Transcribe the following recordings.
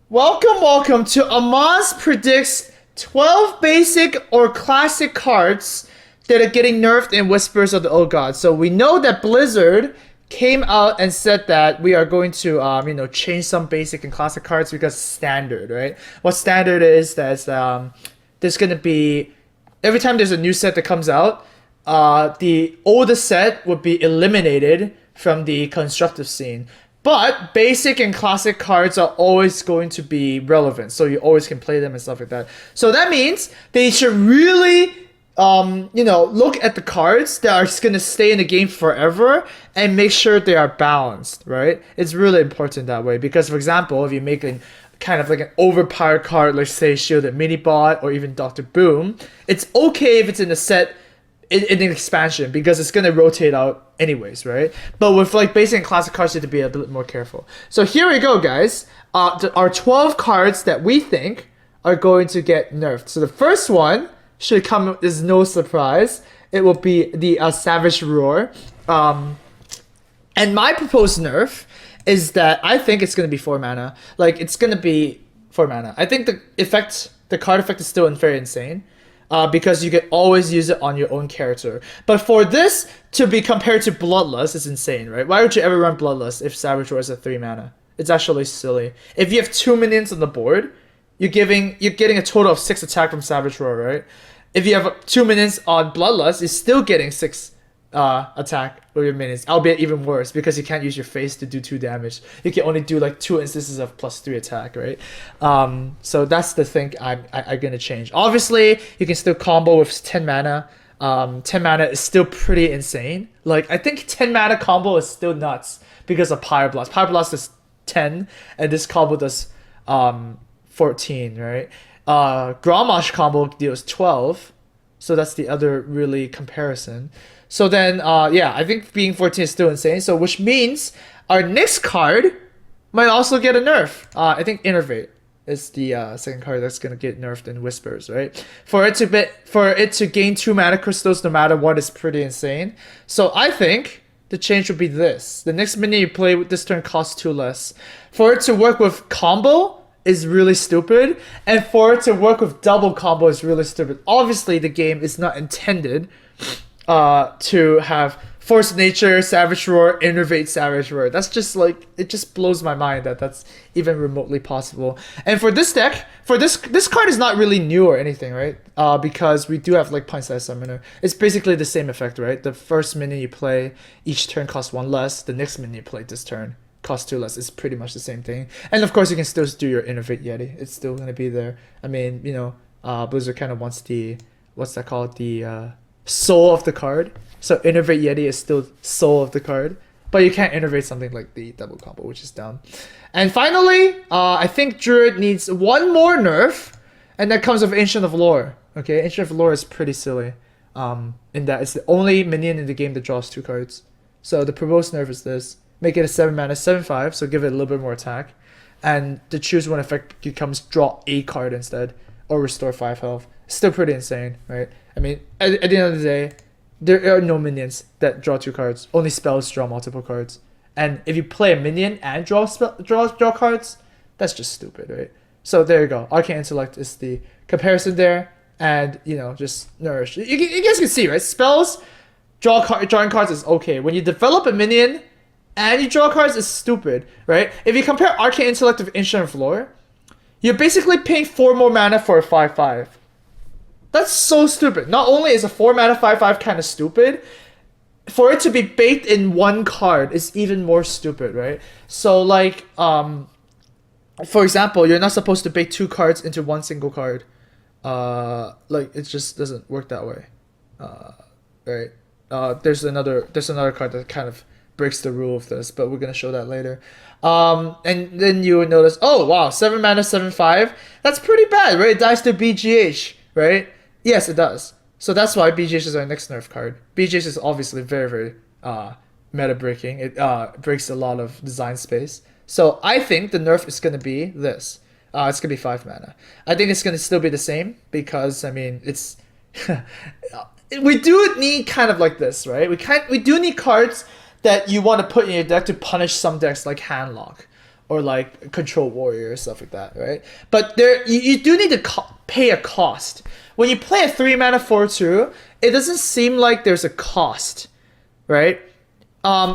Welcome to Amaz predicts 12 basic or classic cards that are getting nerfed in Whispers of the Old God. So we know that Blizzard came out and said that we are going to change some basic and classic cards because standard, right? What standard is that there's gonna be every time there's a new set that comes out, the oldest set would be eliminated from the constructive scene. But basic and classic cards are always going to be relevant, so you always can play them and stuff like that. So that means they should really, look at the cards that are just gonna stay in the game forever and make sure they are balanced, right? It's really important that way because, for example, if you make kind of like an overpowered card, like say Shielded Minibot or even Dr. Boom, it's okay if it's in a set in an expansion because it's gonna rotate out anyways, right? But with like basic and classic cards, you have to be a bit more careful. So here we go, guys. Our 12 cards that we think are going to get nerfed. So the first one should come is no surprise. It will be the Savage Roar. And my proposed nerf is that I think it's gonna be 4 mana. Like it's gonna be 4 mana. I think the card effect is still very insane. Because you can always use it on your own character. But for this to be compared to Bloodlust is insane, right? Why would you ever run Bloodlust if Savage Roar is a 3 mana? It's actually silly. If you have 2 minions on the board, you're getting a total of 6 attack from Savage Roar, right? If you have 2 minions on Bloodlust, you're still getting 6 attack with your minions, albeit even worse because you can't use your face to do 2 damage. You can only do like 2 instances of +3 attack, right? So that's the thing I'm gonna change. Obviously, you can still combo with 10 mana. 10 mana is still pretty insane. Like I think 10 mana combo is still nuts because of Pyre Blast. Pyre Blast is 10, and this combo does 14, right? Grommash combo deals 12, so that's the other really comparison. So then, I think being 14 is still insane. So which means our next card might also get a nerf. I think Innervate is the second card that's gonna get nerfed in Whispers, right? For it to gain 2 mana crystals no matter what is pretty insane. So I think the change would be this: the next minion you play with this turn costs 2 less. For it to work with combo is really stupid, and for it to work with double combo is really stupid. Obviously, the game is not intended to have Force Nature, Savage Roar, Innervate Savage Roar. That's just like, it just blows my mind that that's even remotely possible. And for this deck, this card is not really new or anything, right? Because we do have like Pint-Sized Summoner. It's basically the same effect, right? The first minion you play each turn costs 1 less. The next minion you play this turn costs 2 less. It's pretty much the same thing. And of course, you can still do your Innervate Yeti. It's still gonna be there. I mean, Blizzard kind of wants the, what's that called? The soul of the card. So Innervate Yeti is still soul of the card, but you can't innervate something like the double combo, which is down. And finally, I think Druid needs one more nerf, and that comes with Ancient of Lore. Okay, Ancient of Lore is pretty silly, in that it's the only minion in the game that draws 2 cards. So the proposed nerf is this: make it a 7 mana 7/5, so give it a little bit more attack, and the choose one effect becomes draw a card instead, or restore 5 health. Still pretty insane, right? I mean, at the end of the day, there are no minions that draw 2 cards. Only spells draw multiple cards. And if you play a minion and draw cards, that's just stupid, right? So there you go. Arcane Intellect is the comparison there, and just nourish. You guys can see, right? Spells, drawing cards is okay. When you develop a minion and you draw cards, is stupid, right? If you compare Arcane Intellect with Ancient of Lore, you're basically paying 4 more mana for a 5/5. That's so stupid. Not only is a 4 mana 5/5 kind of stupid, for it to be baked in one card is even more stupid, right? So like, for example, you're not supposed to bake 2 cards into one single card. Like it just doesn't work that way, right? There's another card that kind of breaks the rule of this, but we're gonna show that later. And then you would notice, oh wow, 7 mana 7/5. That's pretty bad, right? It dies to BGH, right? Yes, it does. So that's why BGH is our next nerf card. BGH is obviously very, very meta breaking. It breaks a lot of design space. So I think the nerf is gonna be this. It's gonna be 5 mana. I think it's gonna still be the same because I mean it's we do need kind of like this, right? We do need cards that you want to put in your deck to punish some decks like Handlock or like Control Warrior or stuff like that, right? But you do need to pay a cost. When you play a 3 mana 4/2, it doesn't seem like there's a cost, right?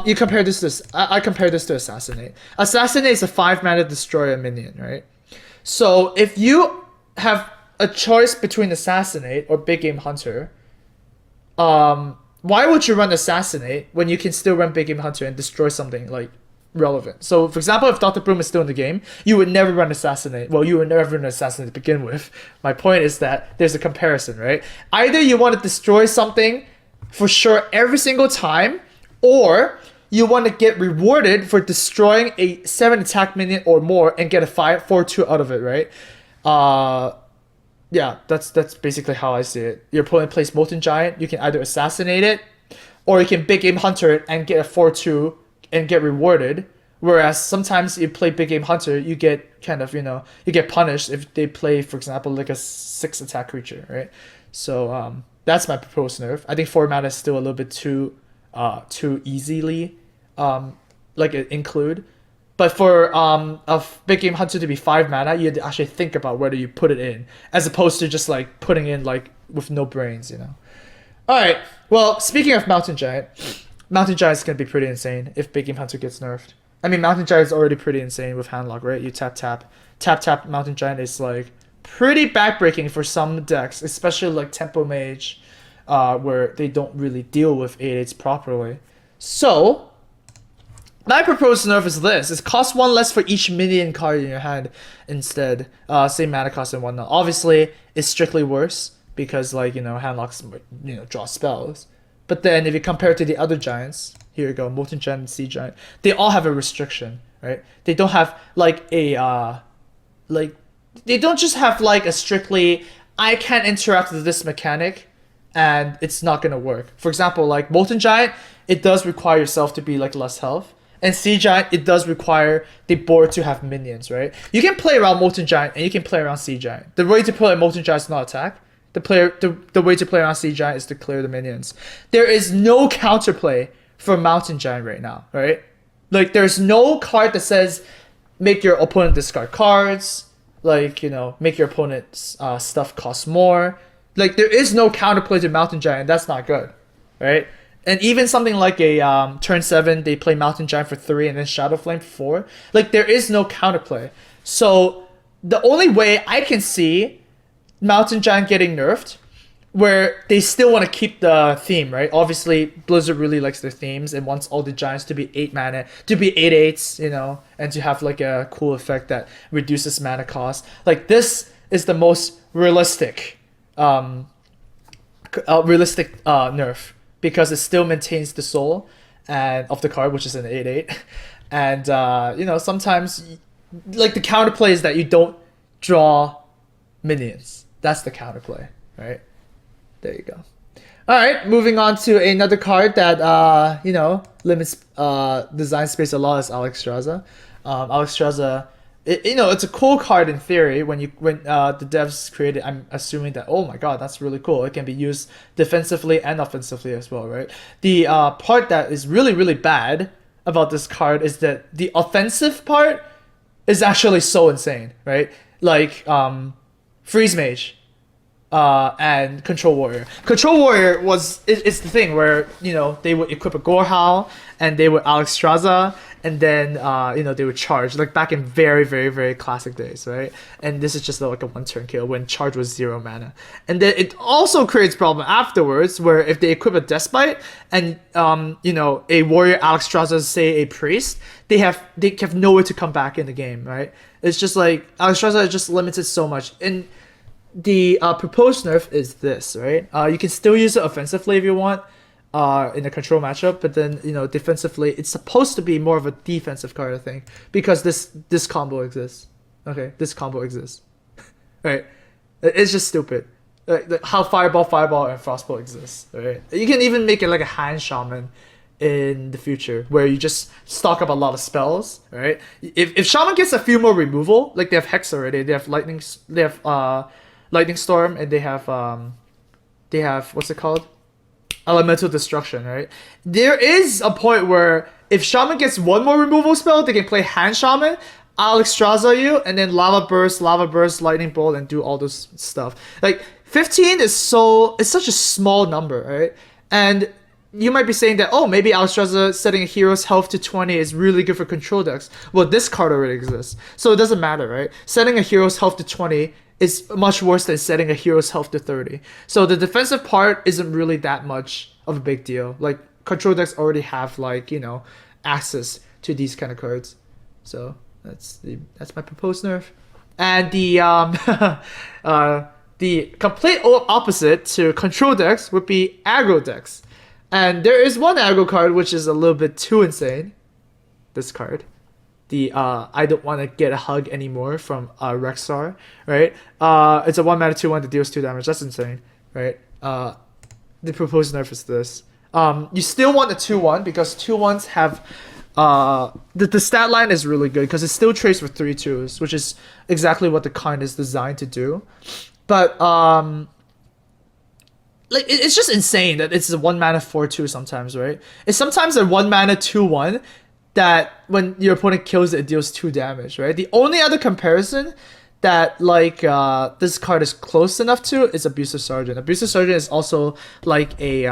You compare this to I compare this to Assassinate. Assassinate is a 5 mana destroy a minion, right? So if you have a choice between Assassinate or Big Game Hunter, why would you run Assassinate when you can still run Big Game Hunter and destroy something like relevant? So for example, if Dr. Broom is still in the game, you would never run Assassinate. Well, you would never run Assassinate to begin with. My point is that there's a comparison, right? Either you want to destroy something for sure every single time, or you want to get rewarded for destroying a 7 attack minion or more and get a 4/2 out of it, right? Yeah, that's basically how I see it. Your opponent plays Molten Giant, you can either assassinate it, or you can Big Game Hunter it and get a 4/2 and get rewarded. Whereas sometimes you play Big Game Hunter, you get kind of, you get punished if they play, for example, like a 6 attack creature, right? So that's my proposed nerf. I think 4 mana is still a little bit too easily include. But for a Big Game Hunter to be 5 mana, you had to actually think about whether you put it in, as opposed to just like putting in like with no brains, Alright, well, speaking of Mountain Giant is gonna be pretty insane if Big Game Hunter gets nerfed. I mean, Mountain Giant is already pretty insane with Handlock, right? You tap Mountain Giant is like pretty backbreaking for some decks, especially like Tempo Mage, where they don't really deal with 8/8s properly. So my proposed nerf is this. It costs 1 less for each minion card in your hand instead. Same mana cost and whatnot. Obviously, it's strictly worse because, like, Handlocks, draw spells. But then if you compare it to the other giants, here you go, Molten Giant and Sea Giant, they all have a restriction, right? They don't have, like, they don't just have, like, a strictly, I can't interact with this mechanic and it's not gonna work. For example, like, Molten Giant, it does require yourself to be, like, less health. And Sea Giant, it does require the board to have minions, right? You can play around Molten Giant and you can play around Sea Giant. The way to play Molten Giant is not attack. The way to play around Sea Giant is to clear the minions. There is no counterplay for Mountain Giant right now, right? Like, there's no card that says make your opponent discard cards, like, make your opponent's stuff cost more. Like, there is no counterplay to Mountain Giant. That's not good, right? And even something like a turn 7, they play Mountain Giant for 3 and then Shadow Flame for 4. Like, there is no counterplay. So the only way I can see Mountain Giant getting nerfed, where they still want to keep the theme, right? Obviously, Blizzard really likes their themes and wants all the giants to be 8 mana, to be 8/8s, and to have like a cool effect that reduces mana cost. Like, this is the most realistic nerf, because it still maintains the soul of the card, which is an 8/8. And sometimes, like, the counterplay is that you don't draw minions. That's the counterplay, right? There you go. All right, moving on to another card that limits design space a lot is Alexstrasza. Alexstrasza, it's a cool card in theory. When the devs created, I'm assuming that, oh my god, that's really cool. It can be used defensively and offensively as well, right? The part that is really, really bad about this card is that the offensive part is actually so insane, right? Like Freeze Mage and Control Warrior. Control Warrior it's the thing where they would equip a Gorehowl and they would Alexstrasza, and then they would charge, like back in very, very, very classic days, right? And this is just like a 1-turn kill when charge was 0 mana. And then it also creates problem afterwards, where if they equip a Despite and a warrior Alexstrasza, say a priest, they have nowhere to come back in the game, right? It's just like Alexstrasza is just limited so much. And the proposed nerf is this, right? You can still use it offensively if you want, in a control matchup, but then defensively it's supposed to be more of a defensive card, I think, because this combo exists. Okay, this combo exists. Right? It's just stupid. Like how Fireball and Frostbolt exists. Right? You can even make it like a hand shaman in the future, where you just stock up a lot of spells. Right? If shaman gets a few more removal, like they have Hex already, they have Lightning Storm, and they have what's it called? Elemental Destruction, right? There is a point where if Shaman gets one more removal spell, they can play Hand Shaman. I'll Extraza you, and then Lava Burst, Lightning Bolt, and do all this stuff. Like 15 is it's such a small number, right? And you might be saying that, oh, maybe Alstraza setting a hero's health to 20 is really good for control decks. Well, this card already exists, so it doesn't matter, right? Setting a hero's health to 20 is much worse than setting a hero's health to 30. So the defensive part isn't really that much of a big deal. Like, control decks already have, like, you know, access to these kind of cards. So that's my proposed nerf. And the complete opposite to control decks would be aggro decks. And there is one aggro card which is a little bit too insane. This card. The I don't want to get a hug anymore from Rexar, right? It's a 1 mana 2/1 that deals 2 damage. That's insane, right? The proposed nerf is this. You still want the 2/1 because 2/1s have the stat line is really good because it still trades with 3 2s, which is exactly what the kind is designed to do. But like it's just insane that it's a 1 mana 4/2 sometimes, right? It's sometimes a 1 mana 2/1 that when your opponent kills it deals 2 damage, right? The only other comparison that like this card is close enough to is Abusive Sergeant. Abusive Sergeant is also like a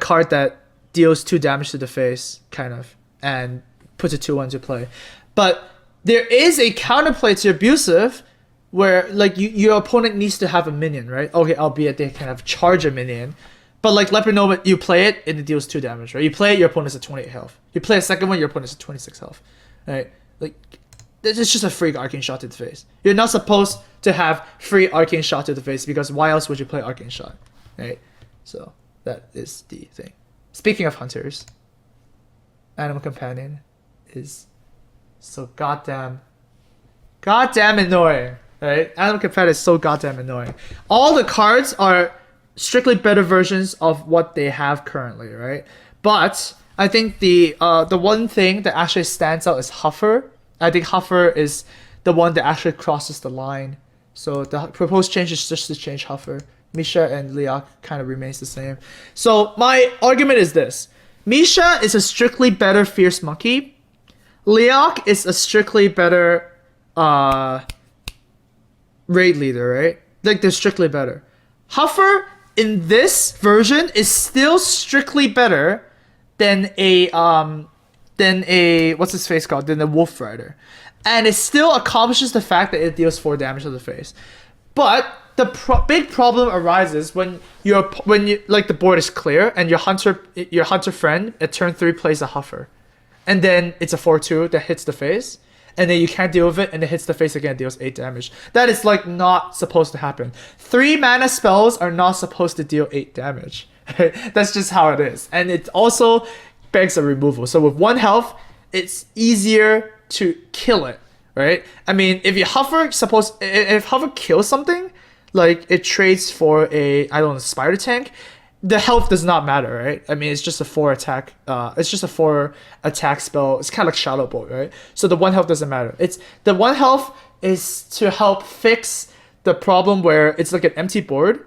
card that deals 2 damage to the face, kind of, and puts a 2/1 to play. But there is a counterplay to Abusive where like your opponent needs to have a minion, right? Okay, albeit they can have charge a minion. But like Leopard Nova, you play it and it deals 2 damage, right? You play it, your opponent's at 28 health. You play a second one, your opponent's at 26 health. Right? Like, it's just a free Arcane Shot to the face. You're not supposed to have free Arcane Shot to the face because why else would you play Arcane Shot? Right? So that is the thing. Speaking of hunters, Animal Companion is so goddamn annoying. Right? Animal Companion is so goddamn annoying. All the cards are strictly better versions of what they have currently, right? But I think the one thing that actually stands out is Huffer. I think Huffer is the one that actually crosses the line. So the proposed change is just to change Huffer. Misha and Leok kind of remains the same. So my argument is this. Misha is a strictly better Fierce Monkey. Leok is a strictly better Raid Leader, right? Like, they're strictly better. Huffer in this version is still strictly better than a what's his face called? Than the Wolf Rider. And it still accomplishes the fact that it deals 4 damage to the face. But the big problem arises when you like the board is clear and your hunter friend at turn 3 plays a Huffer. And then it's a 4/2 that hits the face. And then you can't deal with it, and it hits the face again, deals 8 damage. That is like not supposed to happen. 3 mana spells are not supposed to deal 8 damage. That's just how it is. And it also begs a removal. So with 1 health, it's easier to kill it, right? I mean, if Huffer kills something, like it trades for a, I don't know, spider tank, the health does not matter, right? I mean, it's just a 4 attack. It's just a 4 attack spell. It's kind of like Shadow Bolt, right? So the 1 health doesn't matter. It's the 1 health is to help fix the problem where it's like an empty board,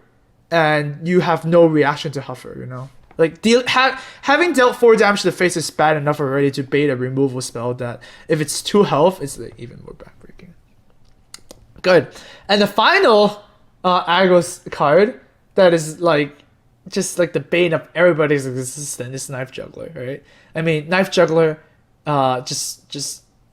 and you have no reaction to Huffer. You know, like having dealt 4 damage to the face is bad enough already to bait a removal spell. That if it's 2 health, it's like even more backbreaking. Good, and the final aggro card that is like just like the bane of everybody's existence is Knife Juggler, right? I mean, Knife Juggler just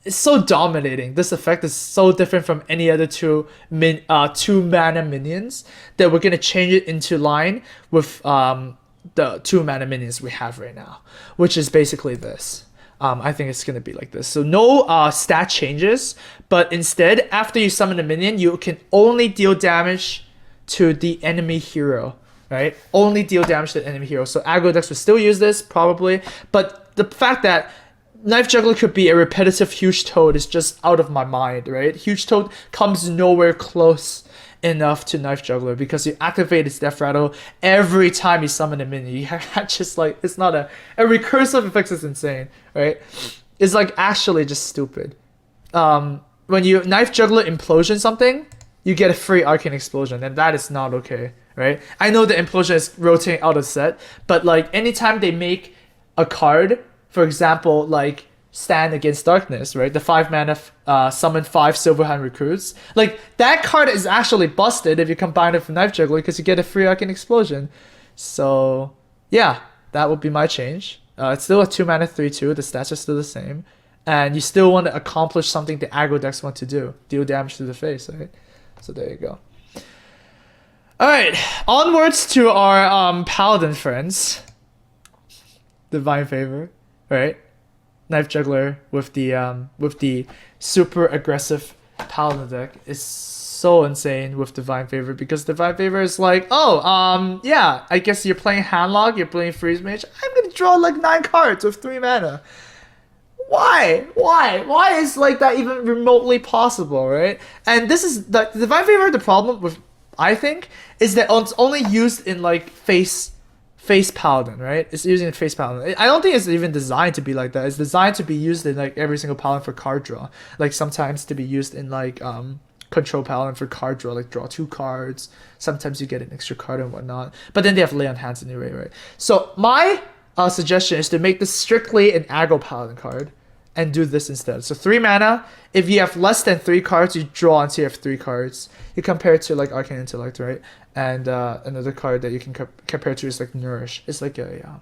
is so dominating. This effect is so different from any other 2 mana minions that we're gonna change it into line with the 2 mana minions we have right now, which is basically this. I think it's gonna be like this. So no stat changes, but instead, after you summon a minion, you can only deal damage to the enemy hero. Right? Only deal damage to the enemy hero. So aggro decks will still use this, probably. But the fact that Knife Juggler could be a repetitive Huge Toad is just out of my mind, right? Huge Toad comes nowhere close enough to Knife Juggler because you activate its Death Rattle every time you summon a minion. You have just like, it's not a recursive effect is insane, right? It's like actually just stupid. When you Knife Juggler Implosion something, you get a free Arcane Explosion, and that is not okay. Right? I know the Implosion is rotating out of set, but like anytime they make a card, for example, like stand against darkness, right? The 5 mana summon 5 Silverhand recruits. Like that card is actually busted if you combine it with Knife Juggler because you get a free Arcane Explosion. So yeah, that would be my change. It's still a 2 mana 3/2. The stats are still the same, and you still want to accomplish something the aggro decks want to do: deal damage to the face, right? So there you go. All right, onwards to our paladin friends. Divine Favor, right? Knife Juggler with the super aggressive paladin deck is so insane with Divine Favor because Divine Favor is like, oh, yeah, I guess you're playing Handlock, you're playing Freeze Mage. I'm gonna draw like 9 cards with 3 mana. Why? Why is like that even remotely possible, right? And this is the Divine Favor. The problem with, I think, is that it's only used in like face paladin, right? It's using a face paladin. I don't think it's even designed to be like that. It's designed to be used in like every single paladin for card draw. Like sometimes to be used in like control paladin for card draw, like draw 2 cards. Sometimes you get an extra card and whatnot. But then they have lay on hands anyway, right? So my suggestion is to make this strictly an aggro paladin card and do this instead. So 3 mana. If you have less than 3 cards, you draw until you have 3 cards. You compare it to like Arcane Intellect, right? And another card that you can compare to is like Nourish. It's like a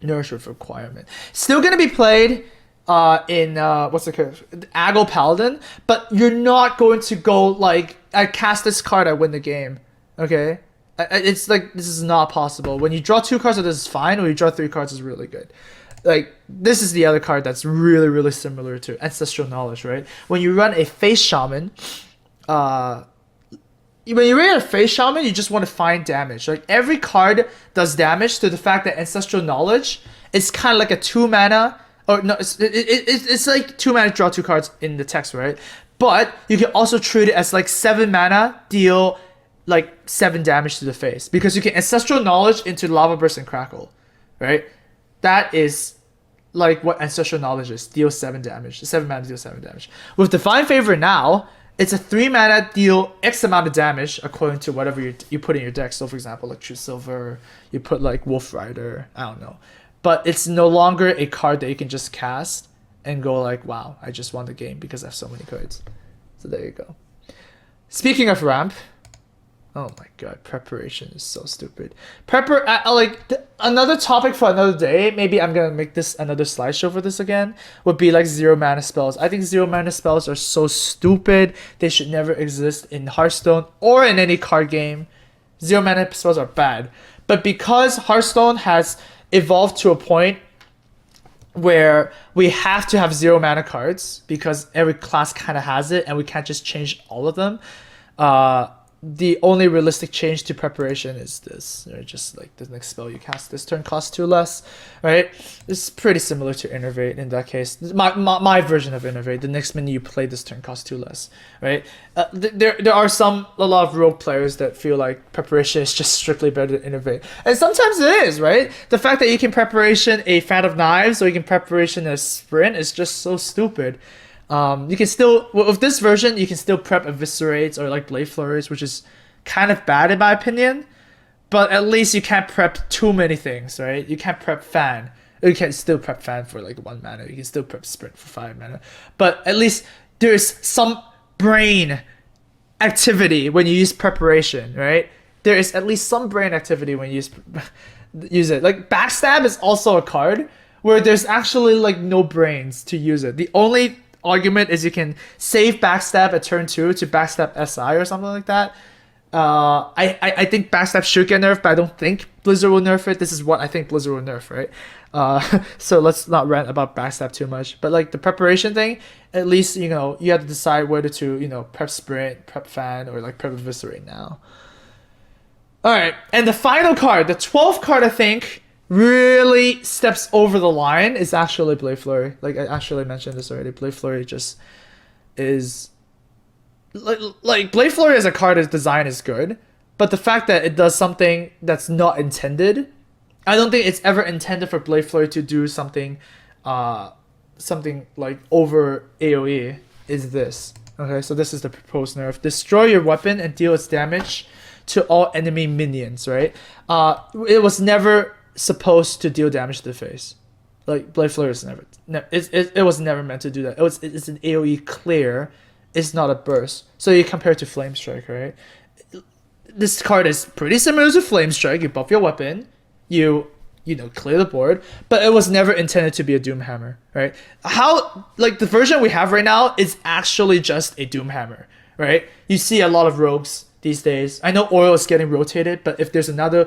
Nourish with requirement. Still gonna be played in what's the card? Aggro Paladin, but you're not going to go like, I cast this card, I win the game. Okay? It's like, this is not possible. When you draw 2 cards, this is fine. When you draw 3 cards, it's really good. Like, this is the other card that's really, really similar to Ancestral Knowledge, right? When you run a Face Shaman, when you run a Face Shaman, you just want to find damage. Like, every card does damage to the fact that Ancestral Knowledge is kind of like a 2 mana, or no, it's like 2 mana, draw 2 cards in the text, right? But you can also treat it as like 7 mana, deal like 7 damage to the face, because you can Ancestral Knowledge into Lava Burst and Crackle, right? That is like what Ancestral Knowledge is. Deal 7 damage. 7 mana, deal 7 damage. With Divine Favor now, it's a 3 mana, deal X amount of damage according to whatever you put in your deck. So for example, like True Silver, you put like Wolf Rider, I don't know. But it's no longer a card that you can just cast and go like, wow, I just won the game because I have so many cards. So there you go. Speaking of ramp, oh my god, preparation is so stupid. Another topic for another day, maybe I'm gonna make this another slideshow for this again, would be like 0 mana spells. I think 0 mana spells are so stupid. They should never exist in Hearthstone or in any card game. 0 mana spells are bad. But because Hearthstone has evolved to a point where we have to have 0 mana cards because every class kind of has it and we can't just change all of them, the only realistic change to preparation is this, right? Just like the next spell you cast this turn costs 2 less, right? It's pretty similar to Innervate in that case. My version of Innervate, the next mini you play this turn costs 2 less, right? There are a lot of rogue players that feel like preparation is just strictly better than Innervate, and sometimes it is, right? The fact that you can preparation a Fan of Knives or you can preparation a Sprint is just so stupid. You can still, with this version, you can still prep Eviscerates or like Blade Flurries, which is kind of bad in my opinion, but at least you can't prep too many things, right? You can't prep Fan. You can still prep Fan for like 1 mana. You can still prep Sprint for 5 mana. But at least there's some brain activity when you use preparation, right? There is at least some brain activity when you use it. Like Backstab is also a card where there's actually like no brains to use it. The only argument is you can save Backstab at turn 2 to Backstab SI or something like that. I think Backstab should get nerfed, but I don't think Blizzard will nerf it. This is what I think Blizzard will nerf, right? So let's not rant about Backstab too much. But like the preparation thing, at least, you know, you have to decide whether to, you know, prep Sprint, prep Fan, or like prep Eviscerate now. Alright, and the final card, the 12th card, I think, really steps over the line is actually Blade Flurry. Like I actually mentioned this already. Blade Flurry just is like Blade Flurry as a card, its design is good, but the fact that it does something that's not intended, I don't think it's ever intended for Blade Flurry to do something like over AoE is this. Okay, so this is the proposed nerf. Destroy your weapon and deal its damage to all enemy minions, right? It was never supposed to deal damage to the face. Like Blade Flare is it was never meant to do that. It's an AOE clear. It's not a burst. So you compare it to Flame Strike, right? This card is pretty similar to Flame Strike. You buff your weapon, you clear the board, but it was never intended to be a Doom Hammer, right? How like the version we have right now is actually just a Doom Hammer, right? You see a lot of rogues these days. I know Oil is getting rotated, but if there's another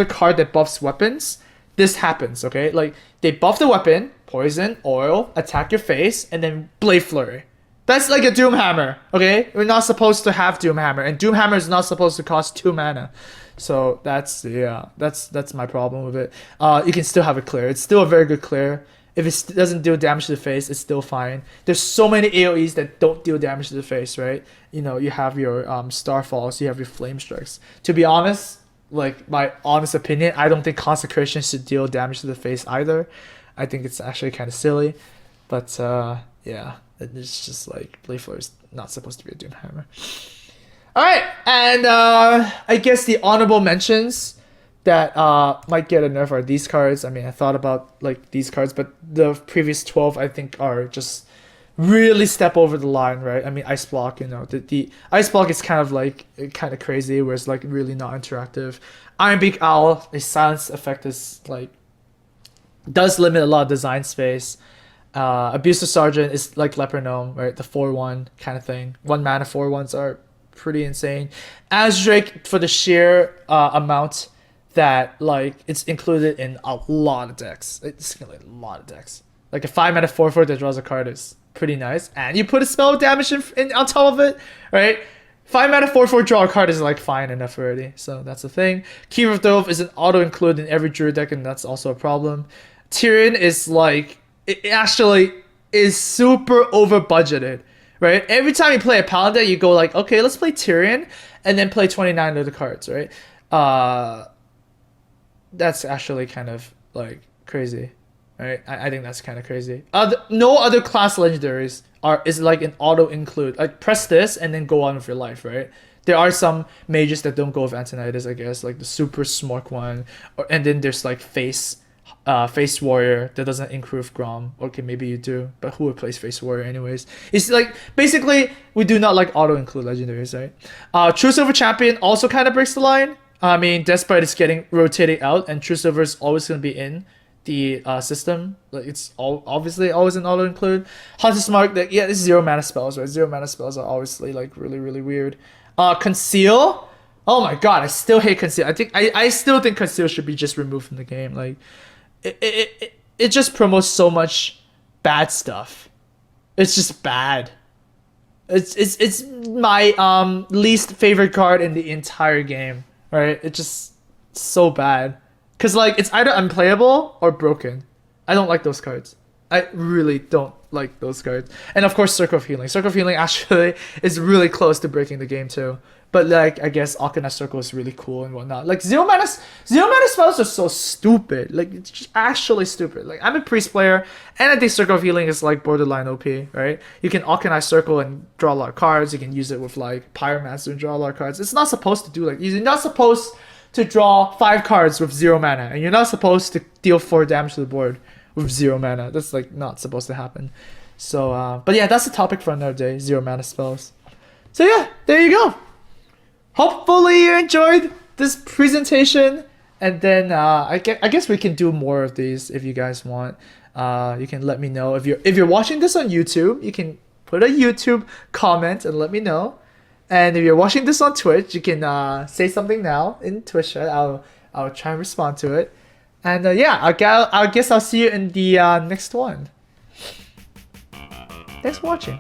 card that buffs weapons, this happens, okay? Like they buff the weapon, poison, oil, attack your face, and then Blade Flurry. That's like a Doom Hammer, okay? We're not supposed to have Doom Hammer, and Doom Hammer is not supposed to cost 2 mana. So that's my problem with it. You can still have a clear. It's still a very good clear. If it doesn't deal damage to the face, it's still fine. There's so many AoEs that don't deal damage to the face, right? You know, you have your Starfalls, you have your Flame Strikes. To be honest, like my honest opinion, I don't think Consecration should deal damage to the face either. I think it's actually kind of silly. But yeah, it's just like Blade Flare is not supposed to be a Doom Hammer. Alright, and I guess the honorable mentions that might get a nerf are these cards. I mean, I thought about like these cards, but the previous 12 I think are just really step over the line, right? I mean, Ice Block, you know, the Ice Block is kind of crazy, where it's like really not interactive. Iron Beak Owl, a silence effect is like does limit a lot of design space. Abusive Sergeant is like Leper Gnome, right? The 4/1 kind of thing. 1 mana 4/1s are pretty insane. Azdrake for the sheer amount that like it's included in a lot of decks. It's included in a lot of decks. Like a 5 mana 4/4 that draws a card is pretty nice, and you put a spell damage in on top of it, right? 5 mana 4/4 draw a card is like fine enough already, so that's the thing. Key of Dove is an auto include in every Druid deck, and that's also a problem. Tyrion is like it actually is super over budgeted, right? Every time you play a Paladin, you go like, okay, let's play Tyrion, and then play 29 of the cards, right? That's actually kind of like crazy, right? I think that's kind of crazy. No other class legendaries is like an auto include. Like press this and then go on with your life, right? There are some mages that don't go with Antonidas, I guess, like the super smart one, and then there's like face Warrior that doesn't improve Grom. Okay, maybe you do, but who would play Face Warrior anyways? It's like basically we do not like auto include legendaries, right? True Silver Champion also kind of breaks the line. I mean, Deathbite is getting rotated out, and True Silver is always going to be in the system. Like it's obviously always an auto include. Hunter's Mark, that yeah, it's 0 mana spells, right? 0 mana spells are obviously like really weird. Conceal. Oh my god, I still hate Conceal. I still think Conceal should be just removed from the game. Like it just promotes so much bad stuff. It's just bad. It's my least favorite card in the entire game. Right? It's just so bad. Cause like it's either unplayable or broken. I don't like those cards. I really don't like those cards. And of course, Circle of Healing. Circle of Healing actually is really close to breaking the game too. But like I guess Alchemist Circle is really cool and whatnot. Like zero mana spells are so stupid. Like it's just actually stupid. Like I'm a priest player, and I think Circle of Healing is like borderline OP, right? You can Alchemist Circle and draw a lot of cards. You can use it with like Pyromancer and draw a lot of cards. It's not supposed to do like you're not supposed to draw 5 cards with 0 mana, and you're not supposed to deal 4 damage to the board with 0 mana. That's like not supposed to happen. So but yeah, that's the topic for another day. 0 mana spells. So yeah, there you go. Hopefully you enjoyed this presentation, and then I guess we can do more of these if you guys want. You can let me know if you're watching this on YouTube. You can put a YouTube comment and let me know. And if you're watching this on Twitch, you can say something now in Twitch chat. I'll try and respond to it. And yeah, I guess I'll see you in the next one. Thanks for watching.